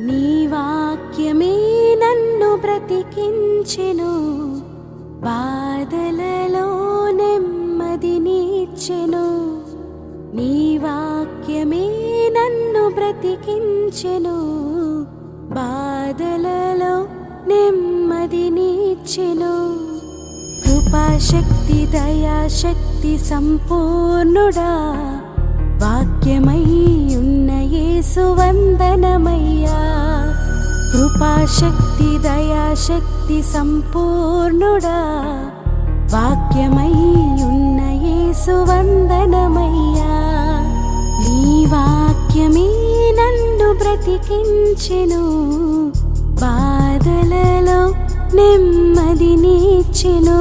నీ వాక్యమే నన్ను బ్రతికించెను, బాధలలో నెమ్మదినిచ్చెను. నీ వాక్యమే నన్ను బ్రతికించెను, బాధలలో నెమ్మదినిచ్చెను. కృపాశక్తి దయాశక్తి సంపూర్ణుడా, వాక్యమై ఉన్న యేసు వందనమయ్యా. కృపాశక్తి దయాశక్తి సంపూర్ణుడా, వాక్యమై ఉన్న యేసు వందనమయ్యా. నీ వాక్యమే నన్ను బ్రతికించెను, బాధలలో నెమ్మదినిచ్చెను.